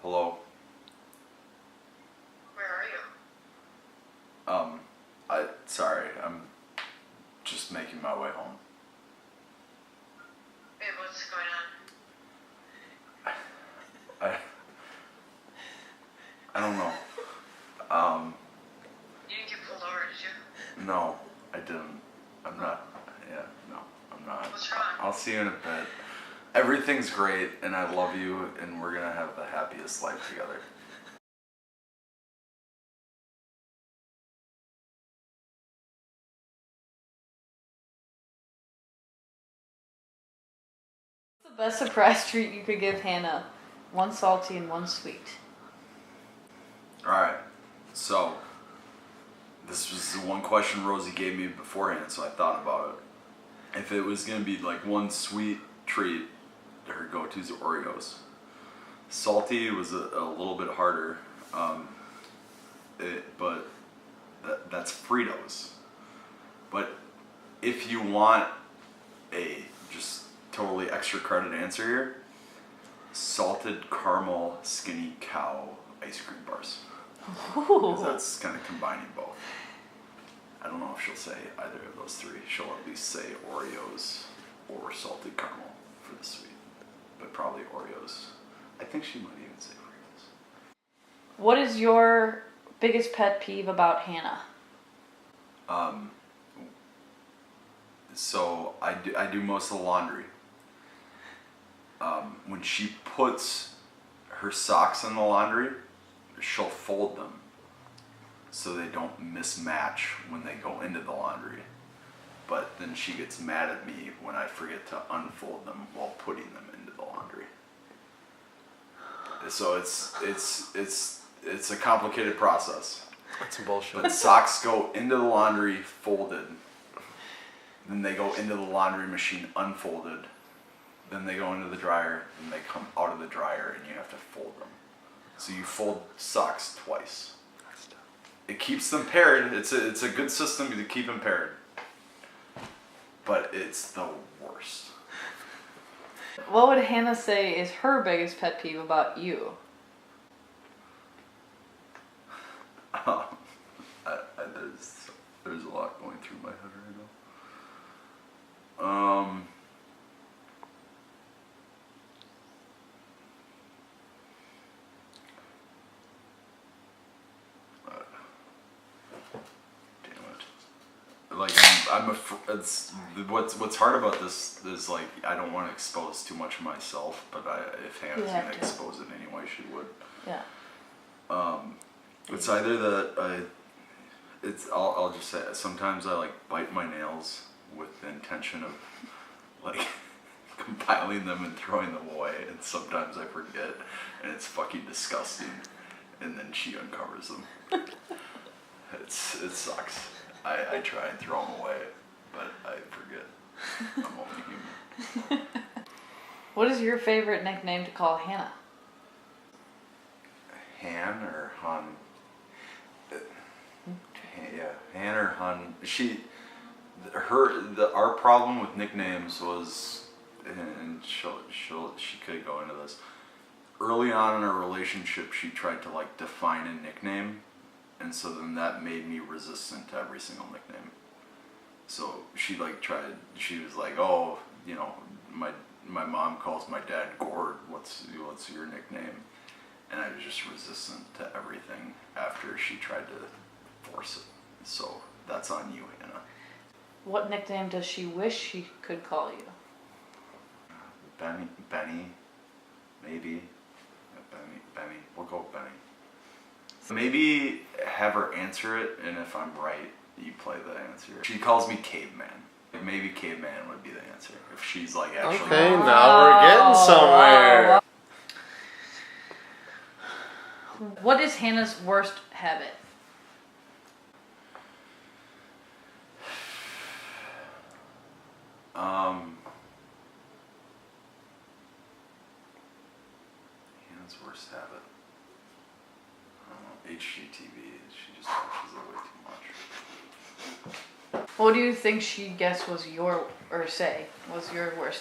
Hello. Where are you? Sorry, I'm just making my way home. Babe, what's going on? I don't know. You didn't get pulled over, did you? No, I didn't. I'm not. Yeah, no, I'm not. What's wrong? I'll see you in a bit. Everything's great, and I love you, and we're gonna have the happiest life together. What's the best surprise treat you could give Hannah? One salty and one sweet. Alright, so this was the one question Rosie gave me beforehand, so I thought about it. If it was gonna be like one sweet treat, her go-to's Oreos. Salty was a little bit harder, but that's Fritos. But if you want a just totally extra credit answer here, salted caramel skinny cow ice cream bars. Because that's kind of combining both. I don't know if she'll say either of those three. She'll at least say Oreos or salted caramel for the sweet. But probably Oreos. I think she might even say Oreos. What is your biggest pet peeve about Hannah? So I do most of the laundry. When she puts her socks in the laundry, she'll fold them so they don't mismatch when they go into the laundry. But then she gets mad at me when I forget to unfold them while putting them into the laundry. So it's a complicated process. That's some bullshit. But socks go into the laundry folded. Then they go into the laundry machine unfolded. Then they go into the dryer. Then they come out of the dryer and you have to fold them. So you fold socks twice. It keeps them paired. It's a good system to keep them paired. But it's the worst. What would Hannah say is her biggest pet peeve about you? There's a lot going through my head right now. Like it's what's hard about this is like I don't want to expose too much of myself, but if Hannah's gonna expose it anyway, she would. Yeah. It's either that I'll just say it. Sometimes I like bite my nails with the intention of like compiling them and throwing them away, and sometimes I forget, and it's fucking disgusting, and then she uncovers them. It sucks. I try and throw them away, but I forget. I'm only human. What is your favorite nickname to call Hannah? Han or Hun? Yeah, Han or Hun. Our problem with nicknames was, and she could go into this. Early on in our relationship, she tried to like define a nickname. And so then that made me resistant to every single nickname. So she was like, oh, you know, my mom calls my dad Gord, what's your nickname? And I was just resistant to everything after she tried to force it. So that's on you, Hannah. What nickname does she wish she could call you? Benny, maybe. Benny. We'll go with Benny. Maybe have her answer it, and if I'm right, you play the answer. She calls me Caveman. Maybe Caveman would be the answer if she's like actually. Okay, now we're getting somewhere. What is Hannah's worst habit? Hannah's worst habit. HGTV. She just watches it way too much. What do you think she guessed was your worst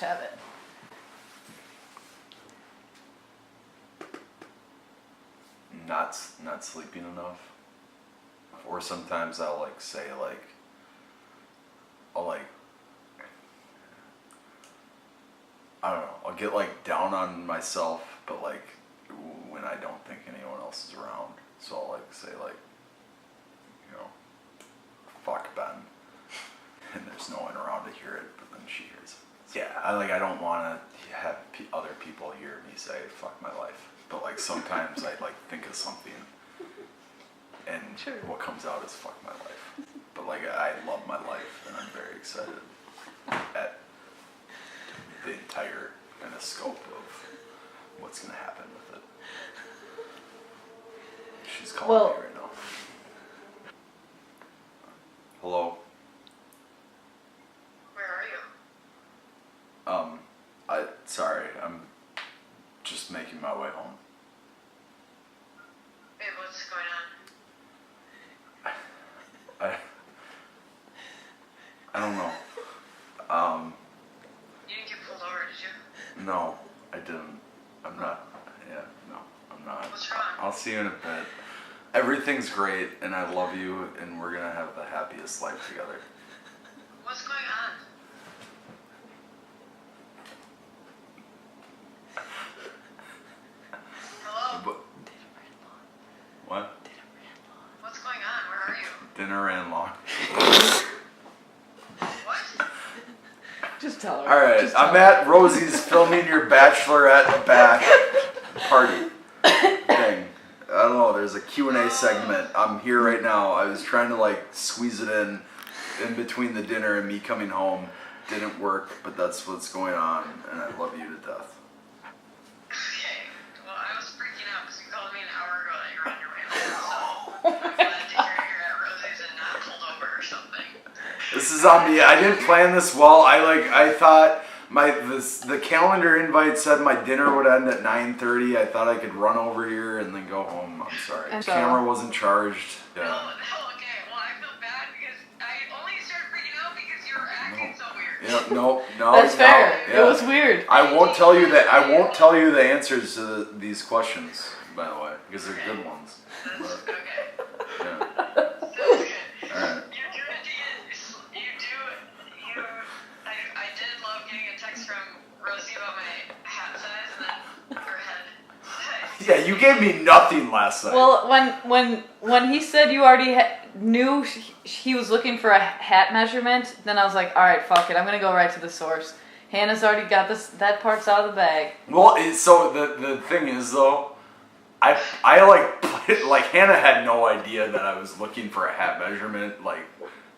habit? not sleeping enough. Or sometimes I'll like say like, I'll like, I don't know, I'll get like down on myself, but like when I don't think anyone else is around. So I'll like say like, you know, fuck Ben. And there's no one around to hear it, but then she hears it. Yeah, I don't want to have other people hear me say fuck my life. But like sometimes I like think of something and Sure. what comes out is fuck my life. But like I love my life and I'm very excited at the entire kind of scope of what's going to happen with it. She's calling me right now. Hello. Where are you? Sorry, I'm just making my way home. Babe, what's going on? I don't know. You didn't get pulled over, did you? No, I didn't. I'm not. Yeah, no, I'm not. What's wrong? I'll see you in a bit. Everything's great, and I love you, and we're gonna have the happiest life together. What's going on? Hello? But, what? What's going on? Where are you? Dinner ran long. What? Just tell her. All right, Just tell I'm her. at Rosie's filming your bachelorette back party thing. I don't know. There's a Q&A segment. I'm here right now. I was trying to like squeeze it in between the dinner and me coming home. Didn't work, but that's what's going on, and I love you to death. Okay. Well, I was freaking out because you called me an hour ago that you were on your way home. So I'm glad to hear you're at Rosie's and not pulled over or something. This is on me. I didn't plan this well. I thought the calendar invite said my dinner would end at 9:30. I thought I could run over here and then go home. I'm sorry. And so- Camera wasn't charged. No, Yeah. okay. Well, I feel bad because I only started freaking out because you were acting so weird. Yeah, no. That's fair. Yeah. It was weird. I won't tell you that. I won't tell you the answers to these questions, by the way, because they're good ones. That's But, okay. yeah. That's good. All right. I did love getting a text from Rosie about my hat size and then her head size. Yeah, you gave me nothing last night. Well, when he said you already knew he was looking for a hat measurement, then I was like, all right, fuck it, I'm gonna go right to the source. Hannah's already got that part's out of the bag. Well, so the thing is though, I like Hannah had no idea that I was looking for a hat measurement like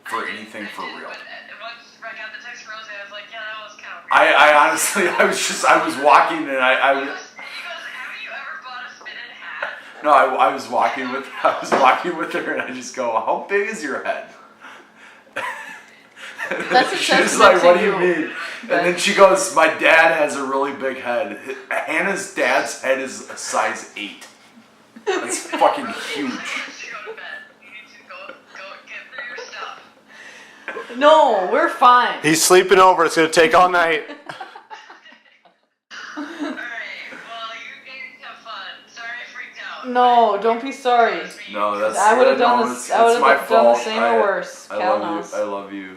for anything for real. But once I got the text from Rosie, I was like, yeah, that was kind of weird. I honestly I was walking and I He was. goes, have you ever bought a spinning hat? No, I was walking with her, and I just go, "How big is your head?" That's a She's testament like, to "What do you you, mean?" Ben. And then she goes, "My dad has a really big head. Hannah's dad's head is a size 8. That's fucking huge." You need to go to bed. You need to go get through your stuff. No, we're fine. He's sleeping over. It's going to take all night. Alright, well, you guys have fun. Sorry I freaked out. No, don't be sorry. No, that's. I would have no, done it's- this. I would it's my have done the fault. same or worse. I Cal love knows. you. I love you.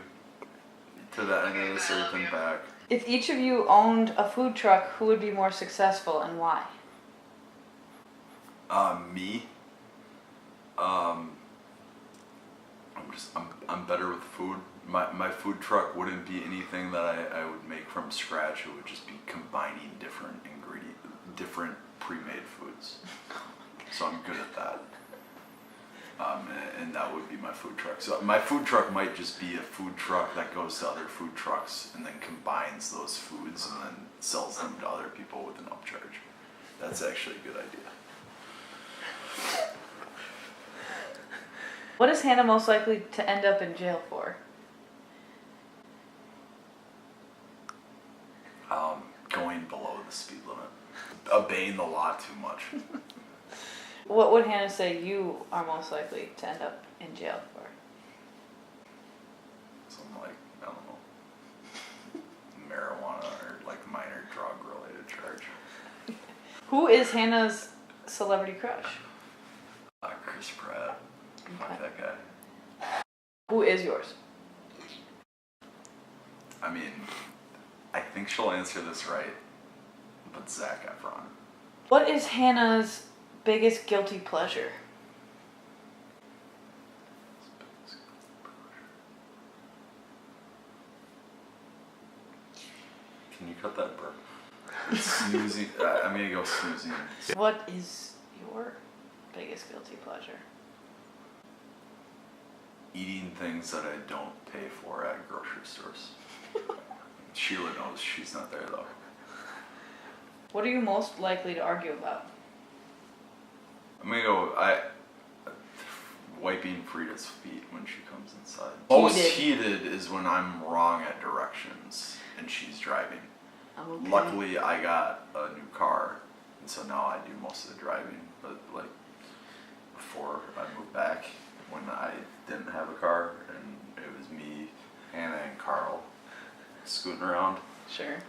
To the end of this earth and back. If each of you owned a food truck, who would be more successful and why? Me. I'm better with food. My food truck wouldn't be anything that I would make from scratch. It would just be combining different pre-made foods. So I'm good at that. And that would be my food truck. So my food truck might just be a food truck that goes to other food trucks and then combines those foods and then sells them to other people with an upcharge. That's actually a good idea. What is Hannah most likely to end up in jail for? Going below the speed limit. Obeying the law too much. What would Hannah say you are most likely to end up in jail for? Something like, I don't know, marijuana or like minor drug related charge. Who is Hannah's celebrity crush? Chris Pratt. Fuck Okay. that guy. Who is yours? I mean, I think she'll answer this right, but Zac Efron. What is Hannah's biggest guilty pleasure? Can you cut that burp? It's snoozing. I'm gonna go snoozing. What is your biggest guilty pleasure? Eating things that I don't pay for at grocery stores. Sheila knows she's not there though. What are you most likely to argue about? I'm gonna go. Wiping Frida's feet when she comes inside. Most heated is when I'm wrong at directions and she's driving. Okay. Luckily, I got a new car, and so now I do most of the driving. But like before I moved back, when I didn't have a car and it was me, Hannah, and Carl scooting around, Sure.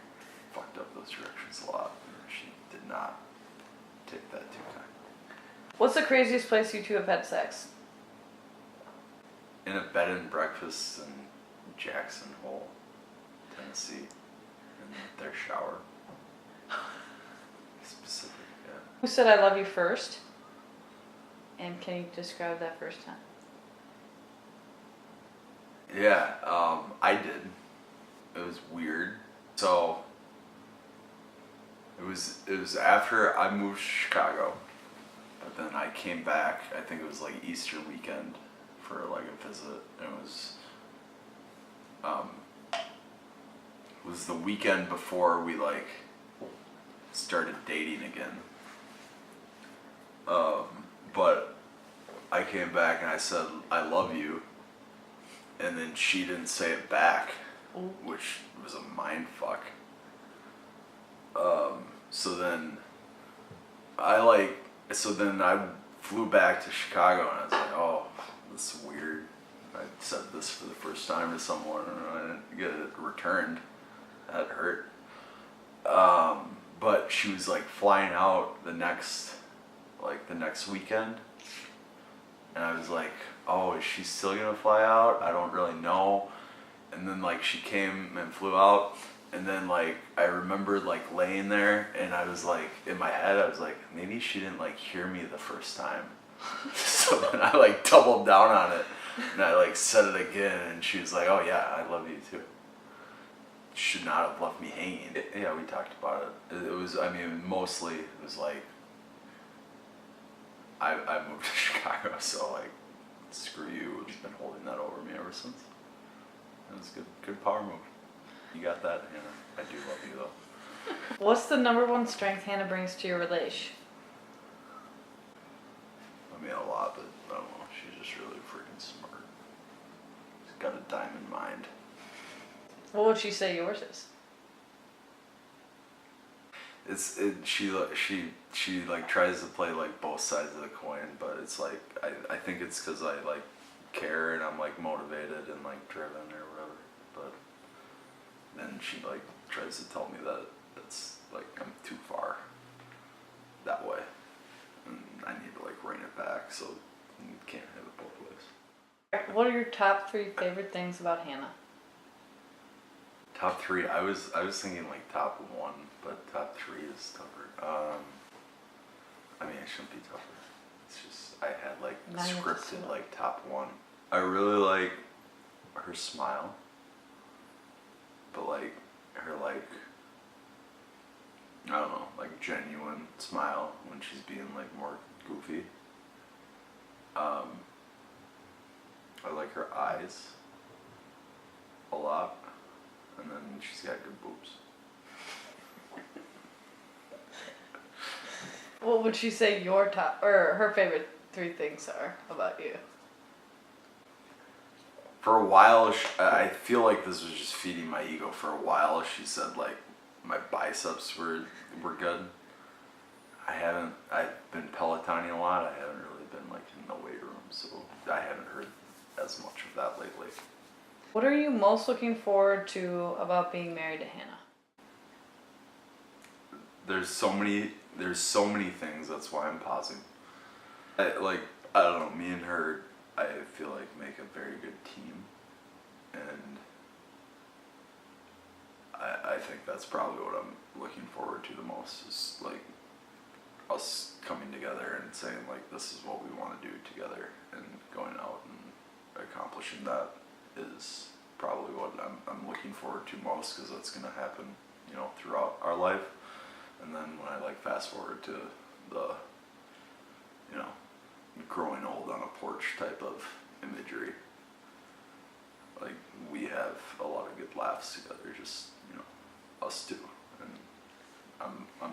fucked up those directions a lot. She did not take that too kind. What's the craziest place you two have had sex? In a bed and breakfast in Jackson Hole, Tennessee, in their shower. Specific, yeah. Who said I love you first? And can you describe that first time? Yeah, I did. It was weird. So it was after I moved to Chicago, but then I came back. I think it was like Easter weekend for like a visit. It was the weekend before we like started dating again. But I came back and I said I love you, and then she didn't say it back, which was a mind fuck. So then I flew back to Chicago and I was like, oh, this is weird. I said this for the first time to someone and I didn't get it returned. That hurt. But she was like flying out the next weekend. And I was like, oh, is she still gonna fly out? I don't really know. And then like she came and flew out. And then like I remembered like laying there and I was like, in my head, I was like, maybe she didn't like hear me the first time. So then I like doubled down on it and I like said it again and she was like, oh yeah, I love you too. Should not have left me hanging. Yeah, we talked about it. It was, I mean, mostly it was like, I moved to Chicago, so like, screw you. She's been holding that over me ever since. It was good power move. You got that, Hannah. I do love you though. What's the number one strength Hannah brings to your relation? I mean, a lot, but I don't know. She's just really freaking smart. She's got a diamond mind. What would she say yours is? She like tries to play like both sides of the coin, but it's like I think it's because I like care and I'm like motivated and like driven or whatever. But then she like tries to tell me that it's like I'm too far that way, and I need to like rein it back. So you can't have it both ways. What are your top 3 favorite things about Hannah? Top 3. I was thinking like top 1, but top 3 is tougher. I mean, it shouldn't be tougher. It's just I had like Now you have to scripted select. like top 1. I really like her smile, but like her like I don't know, like genuine smile when she's being like more goofy. I like her eyes a lot. And then she's got good boobs. What would she say your top or her favorite 3 things are about you? For a while, I feel like this was just feeding my ego. For a while, she said like my biceps were good. I've been Pelotoning a lot. I haven't really been like in the weight room, so I haven't heard as much of that lately. What are you most looking forward to about being married to Hannah? There's so many things. That's why I'm pausing. I don't know, me and her, I feel like make a very good team, and I think that's probably what I'm looking forward to the most, is like us coming together and saying like this is what we want to do together, and going out and accomplishing that is probably what I'm looking forward to most, because that's going to happen, you know, throughout our life. And then when I like fast forward to the, you know, growing old on a porch type of imagery, like we have a lot of good laughs together, just, you know, us two, and I'm